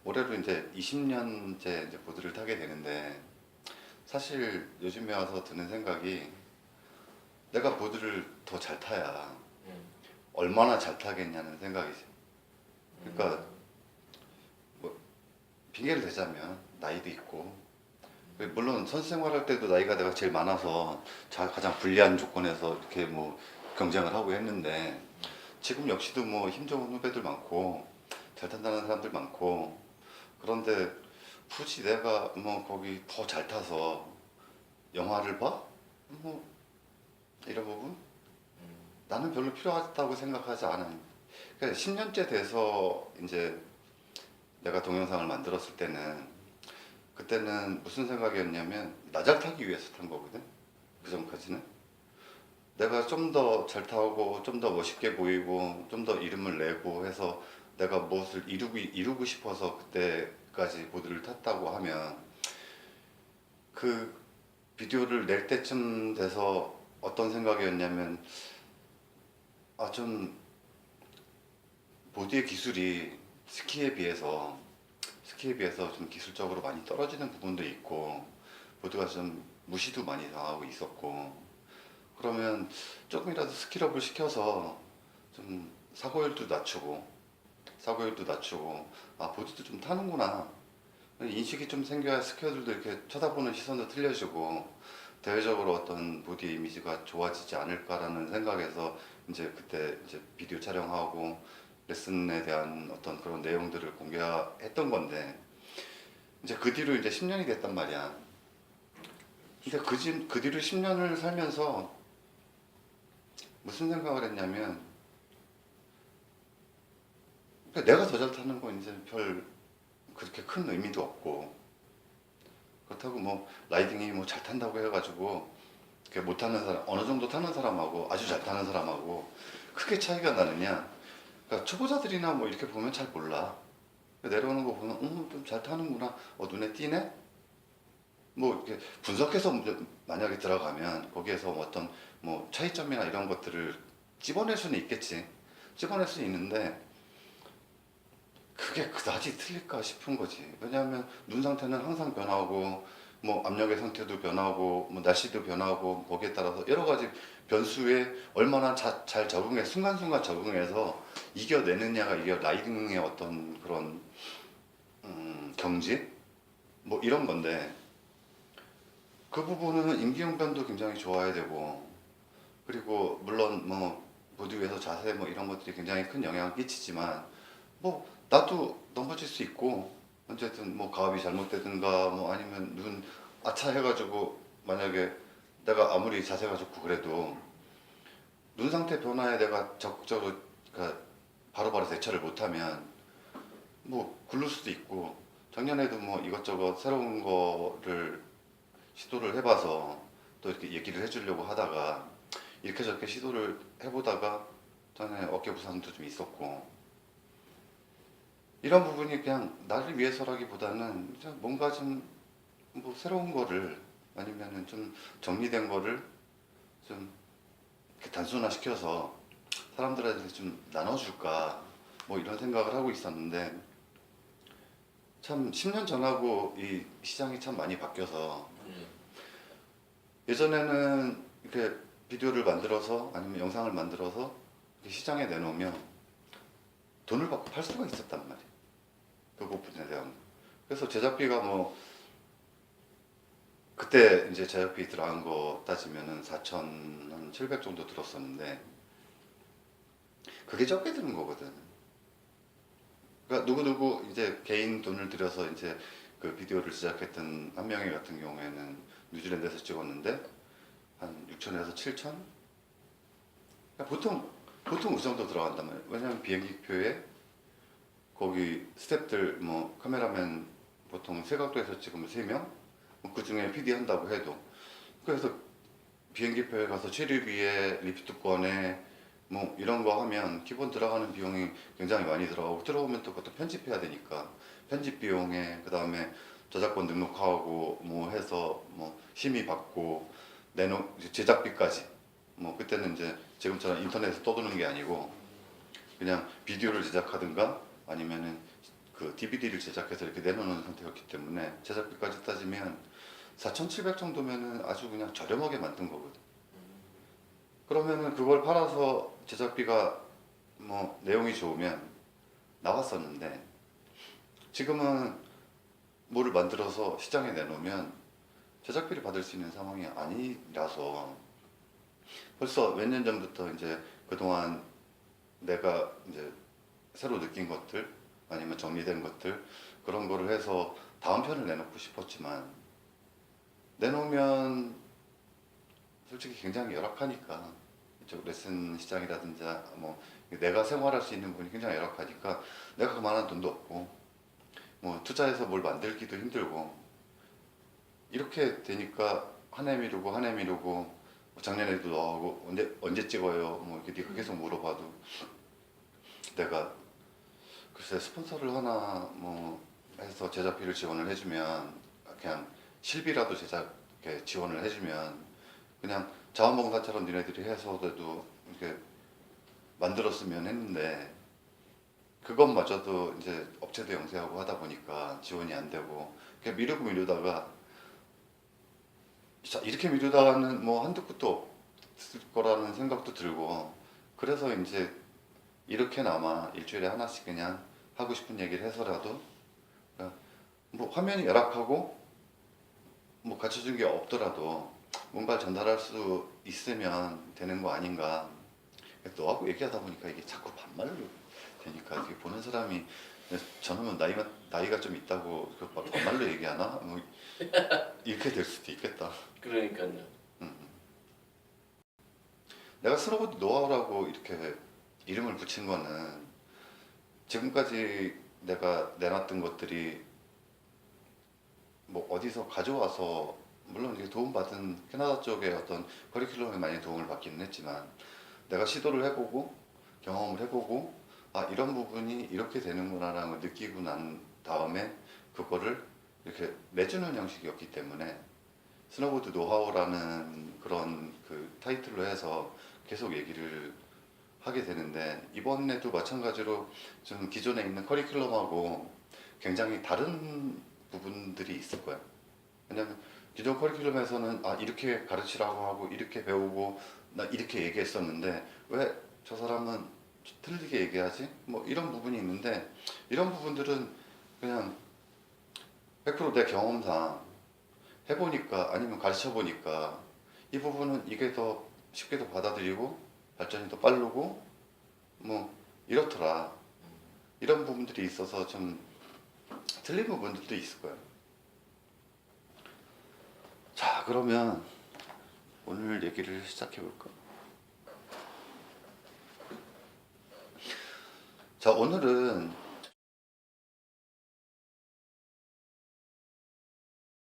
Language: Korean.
올해로 이제 20년째 이제 보드를 타게 되는데 사실 요즘에 와서 드는 생각이 내가 보드를 더 잘 타야 음, 얼마나 잘 타겠냐는 생각이지. 그러니까 음, 뭐 핑계를 대자면 나이도 있고 물론 선수 생활할 때도 나이가 내가 제일 많아서 가장 불리한 조건에서 이렇게 뭐 경쟁을 하고 했는데 지금 역시도 뭐 힘 좋은 후배들 많고 잘 탄다는 사람들 많고 그런데 굳이 내가 뭐 거기 더 잘 타서 영화를 봐? 뭐 이런 부분? 나는 별로 필요하다고 생각하지 않아요. 그러니까 10년째 돼서 이제 내가 동영상을 만들었을 때는 그때는 무슨 생각이었냐면 나 잘 타기 위해서 탄 거거든. 그 전까지는 내가 좀 더 잘 타고 좀 더 멋있게 보이고 좀 더 이름을 내고 해서 내가 무엇을 이루고 싶어서 그때까지 보드를 탔다고 하면 그 비디오를 낼 때쯤 돼서 어떤 생각이었냐면 좀 보드의 기술이 스키에 비해서 좀 기술적으로 많이 떨어지는 부분도 있고 보드가 좀 무시도 많이 당하고 있었고 그러면 조금이라도 스킬업을 시켜서 좀 사고율도 낮추고 보드도 좀 타는구나 인식이 좀 생겨야 스키어들도 이렇게 쳐다보는 시선도 틀려지고 대외적으로 어떤 보디 이미지가 좋아지지 않을까라는 생각에서 이제 그때 이제 비디오 촬영하고 레슨에 대한 어떤 그런 내용들을 공개했던 건데 이제 그 뒤로 이제 10년이 됐단 말이야. 근데 그 뒤로 10년을 살면서 무슨 생각을 했냐면 그러니까 내가 더 잘 타는 건 이제 별 그렇게 큰 의미도 없고 그렇다고 뭐 라이딩이 뭐 잘 탄다고 해가지고 못 타는 사람 어느 정도 타는 사람하고 아주 잘 타는 사람하고 크게 차이가 나느냐. 그러니까 초보자들이나 뭐 이렇게 보면 잘 몰라. 내려오는 거 보면 좀 잘 타는구나. 눈에 띄네. 뭐 이렇게 분석해서 만약에 들어가면 거기에서 어떤 뭐 차이점이나 이런 것들을 찝어낼 수는 있겠지. 찝어낼 수 있는데 그게 그다지 틀릴까 싶은 거지. 왜냐하면 눈 상태는 항상 변하고 뭐 압력의 상태도 변하고 뭐 날씨도 변하고 거기에 따라서 여러 가지 변수에 얼마나 잘 적응해 순간순간 적응해서 이겨내느냐가 이게 라이딩의 어떤 그런 경지 뭐 이런 건데 그 부분은 임기응변도 굉장히 좋아야 되고 그리고 물론 뭐 보드 위에서 자세 뭐 이런 것들이 굉장히 큰 영향을 끼치지만 뭐 나도 넘어질 수 있고 어쨌든 뭐 가압이 잘못되든가 뭐 아니면 눈 아차 해가지고 만약에 내가 아무리 자세가 좋고 그래도 눈 상태 변화에 내가 적극적으로 그러니까 바로바로 대처를 못하면 뭐 굴를 수도 있고 작년에도 뭐 이것저것 새로운 거를 시도를 해봐서 또 이렇게 얘기를 해주려고 하다가 이렇게 저렇게 시도를 해보다가 전에 어깨 부상도 좀 있었고 이런 부분이 그냥 나를 위해서라기보다는 그냥 뭔가 좀 뭐 새로운 거를 아니면은 좀 정리된 거를 좀 이렇게 단순화시켜서 사람들한테 좀 나눠줄까 뭐 이런 생각을 하고 있었는데 참 10년 전하고 이 시장이 참 많이 바뀌어서 음, 예전에는 이렇게 비디오를 만들어서 아니면 영상을 만들어서 이렇게 시장에 내놓으면 돈을 받고 팔 수가 있었단 말이에요. 그 부분에 대한. 그래서 제작비가 뭐 그때 이제 제작비 들어간 거 따지면은 4,700 정도 들었었는데 그게 적게 드는 거거든. 그러니까 누구누구 이제 개인 돈을 들여서 이제 그 비디오를 제작했던 한 명의 같은 경우에는 뉴질랜드에서 찍었는데 한 6천에서 7천? 그러니까 보통 그 정도 들어간단 말이에요. 왜냐면 비행기표에 거기 스태프들 뭐 카메라맨 보통 세각도에서 찍으면 3명? 그 중에 PD 한다고 해도 그래서 비행기표에 가서 체류비에 리프트권에 뭐 이런 거 하면 기본 들어가는 비용이 굉장히 많이 들어가고 들어오면 또 그것도 편집해야 되니까 편집 비용에 그 다음에 저작권 등록하고 뭐 해서 뭐 심의 받고 제작비까지 뭐 그때는 이제 지금처럼 인터넷에 떠드는 게 아니고 그냥 비디오를 제작하든가 아니면은 그 DVD를 제작해서 이렇게 내놓는 상태였기 때문에 제작비까지 따지면 4,700 정도면은 아주 그냥 저렴하게 만든 거거든. 그러면은 그걸 팔아서 제작비가 뭐 내용이 좋으면 나왔었는데 지금은 뭐를 만들어서 시장에 내놓으면 제작비를 받을 수 있는 상황이 아니라서 벌써 몇 년 전부터 이제 그동안 내가 이제 새로 느낀 것들 아니면 정리된 것들 그런 거를 해서 다음 편을 내놓고 싶었지만 내놓으면 솔직히 굉장히 열악하니까 이쪽 레슨 시장이라든지 뭐 내가 생활할 수 있는 부분이 굉장히 열악하니까 내가 그만한 돈도 없고 뭐 투자해서 뭘 만들기도 힘들고 이렇게 되니까 한 해 미루고 한 해 미루고 뭐 작년에도 나오고 언제 찍어요 뭐 이렇게 네가 계속 물어봐도 내가 글쎄 스폰서를 하나 뭐 해서 제작비를 지원을 해주면 그냥 실비라도 제작 이렇게 지원을 해주면 그냥 자원봉사처럼 니네들이 해서라도 이렇게 만들었으면 했는데 그것마저도 이제 업체도 영세하고 하다 보니까 지원이 안 되고 그냥 미루고 미루다가 이렇게 미루다가는 뭐 한두 푼도 없을 거라는 생각도 들고 그래서 이제 이렇게나마 일주일에 하나씩 그냥 하고 싶은 얘기를 해서라도 뭐 화면이 열악하고 뭐 갖춰준 게 없더라도 뭔가를 전달할 수 있으면 되는 거 아닌가. 너하고 얘기하다 보니까 이게 자꾸 반말로 되니까 이게 보는 사람이 저놈은 나이가 좀 있다고 반말로 얘기하나? 뭐 이렇게 될 수도 있겠다. 그러니까요. 내가 스노보드 노하우라고 이렇게 이름을 붙인 거는 지금까지 내가 내놨던 것들이 뭐 어디서 가져와서 물론 이게 도움받은 캐나다 쪽의 어떤 커리큘럼에 많이 도움을 받기는 했지만 내가 시도를 해보고 경험을 해보고 아 이런 부분이 이렇게 되는구나라는 걸 느끼고 난 다음에 그거를 이렇게 내주는 형식이었기 때문에 스노보드 노하우라는 그런 그 타이틀로 해서 계속 얘기를 하게 되는데 이번에도 마찬가지로 좀 기존에 있는 커리큘럼하고 굉장히 다른 부분들이 있을 거야. 왜냐면 기존 커리큘럼에서는 아 이렇게 가르치라고 하고 이렇게 배우고 나 이렇게 얘기했었는데 왜 저 사람은 틀리게 얘기하지? 뭐 이런 부분이 있는데 이런 부분들은 그냥 100%내 경험상 해보니까 아니면 가르쳐 보니까 이 부분은 이게 더 쉽게 더 받아들이고 발전이 더 빠르고 뭐 이렇더라. 이런 부분들이 있어서 좀 틀린 부분들도 있을 거예요. 자, 그러면 오늘 얘기를 시작해 볼까? 자, 오늘은